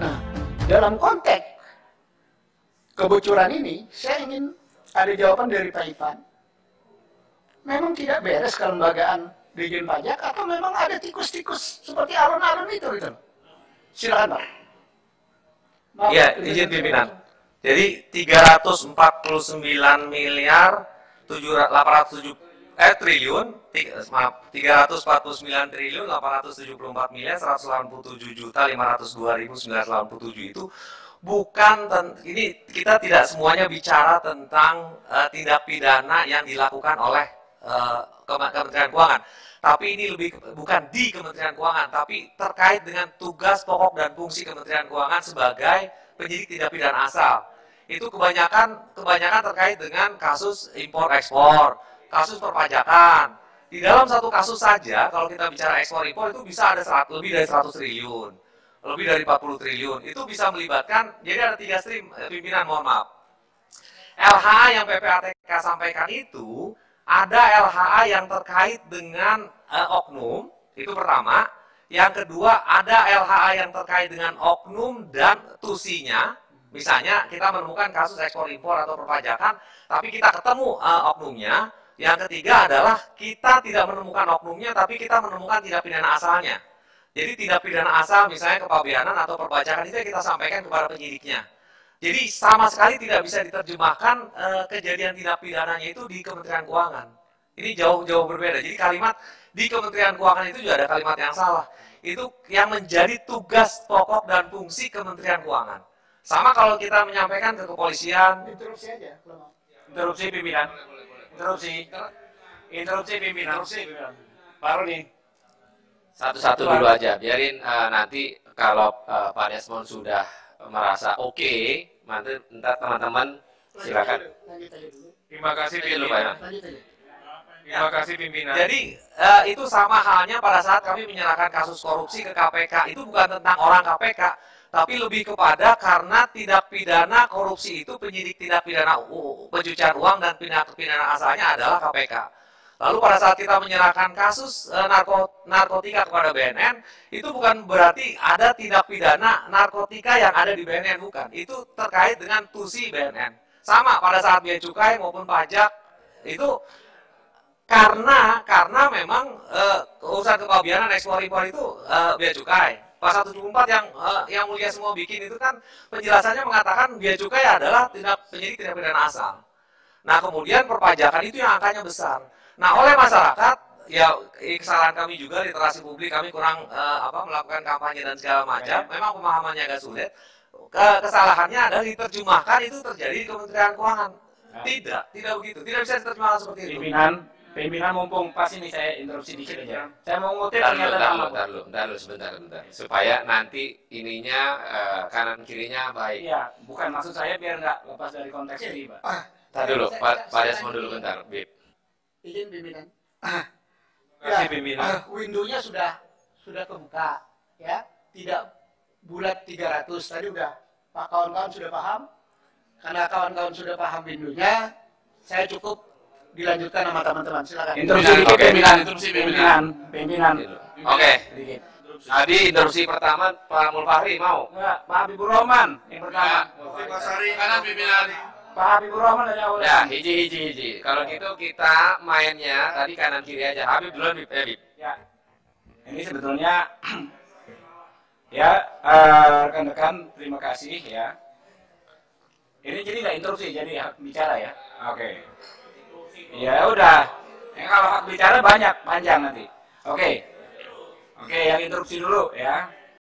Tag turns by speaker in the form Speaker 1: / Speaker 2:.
Speaker 1: Nah, dalam konteks kebocoran ini, saya ingin ada jawaban dari Pak Ivan. Memang tidak beres kelembagaan Dirjen Pajak atau memang ada tikus-tikus seperti alun-alun itu gitu. Silakan Pak.
Speaker 2: Iya, izin pimpinan. Jadi 349 miliar 349 triliun 874 miliar 187 juta 502.987 itu bukan ini kita tidak semuanya bicara tentang tindak pidana yang dilakukan oleh Kementerian Keuangan. Tapi ini lebih bukan di Kementerian Keuangan, tapi terkait dengan tugas pokok dan fungsi Kementerian Keuangan sebagai penyidik tindak pidana asal. Itu kebanyakan terkait dengan kasus impor ekspor, kasus perpajakan. Di dalam satu kasus saja, kalau kita bicara ekspor impor itu bisa ada lebih dari 100 triliun, lebih dari 40 triliun. Itu bisa melibatkan, jadi ada 3 stream pimpinan, mohon maaf. LHA yang PPATK sampaikan itu ada LHA yang terkait dengan oknum, itu pertama. Yang kedua, ada LHA yang terkait dengan oknum dan tusinya. Misalnya kita menemukan kasus ekspor impor atau perpajakan, tapi kita ketemu oknumnya. Yang ketiga adalah kita tidak menemukan oknumnya, tapi kita menemukan tindak pidana asalnya. Jadi tindak pidana asal misalnya kepabeanan atau perpajakan itu yang kita sampaikan kepada penyidiknya. Jadi sama sekali tidak bisa diterjemahkan kejadian tindak pidananya itu di Kementerian Keuangan. Ini jauh-jauh berbeda. Jadi kalimat di Kementerian Keuangan itu juga ada kalimat yang salah. Itu yang menjadi tugas pokok dan fungsi Kementerian Keuangan. Sama kalau kita menyampaikan ke kepolisian.
Speaker 1: Interupsi aja.
Speaker 3: Interupsi pimpinan. Interupsi pimpinan. Baru nih.
Speaker 4: Satu-satu dulu aja. Biarin nanti kalau Pak Desmond sudah merasa oke, nanti teman-teman silakan.
Speaker 3: Terima kasih pimpinan. Terima kasih pimpinan.
Speaker 2: Jadi itu sama halnya pada saat kami menyerahkan kasus korupsi ke KPK. Itu bukan tentang orang KPK, tapi lebih kepada karena tindak pidana korupsi itu penyidik tindak pidana pencucian uang dan tindak pidana asalnya adalah KPK. Lalu pada saat kita menyerahkan kasus narkotika kepada BNN, itu bukan berarti ada tindak pidana narkotika yang ada di BNN, bukan. Itu terkait dengan tusi BNN. Sama pada saat bea cukai maupun pajak, itu karena memang urusan kepabeanan ekspor impor itu bea cukai. Pasal 74 yang mulia semua bikin itu kan penjelasannya mengatakan bea cukai adalah penyidik tindak pidana asal. Nah kemudian perpajakan itu yang angkanya besar. Nah oleh masyarakat, ya kesalahan kami juga literasi publik, kami kurang melakukan kampanye dan segala macam. Memang pemahamannya agak sulit. Kesalahannya adalah diterjemahkan itu terjadi di Kementerian Keuangan. Tidak begitu. Tidak bisa diterjemahkan seperti itu.
Speaker 3: Pimpinan mumpung pas ini saya interupsi dikit aja. Saya mau ngutip ternyata
Speaker 4: Bentar lu sebentar. Supaya nanti ininya kanan kirinya baik.
Speaker 3: Iya, bukan maksud saya biar nggak lepas dari konteks ini, Pak.
Speaker 4: Tar dulu, Pak Desmond dulu bentar, Bib.
Speaker 1: Izin pimpinan.
Speaker 3: Kasih pimpinan.
Speaker 1: Window-nya sudah kebuka, ya. Tidak bulat 300. Tadi udah Pak kawan-kawan sudah paham. Karena kawan-kawan sudah paham window-nya, saya cukup dilanjutkan sama teman-teman. Silakan.
Speaker 3: Interupsi dikit pimpinan.
Speaker 4: Oke. Tadi interupsi pertama Pak Mulfahri mau?
Speaker 3: Enggak, Pak Habibur Rahman yang pertama.
Speaker 4: Kanan pimpinan.
Speaker 3: Pak Habibur Rahman dari awal.
Speaker 4: Ya, hiji. Kalau gitu kita mainnya tadi kanan kiri aja. Habib duluan, Bib.
Speaker 3: Ya. Ini sebetulnya ya rekan-rekan terima kasih ya. Ini jadi nggak interupsi, jadi hak bicara ya. Oke. Ya udah. Kalau hak bicara banyak, panjang nanti. Oke, yang interupsi dulu ya.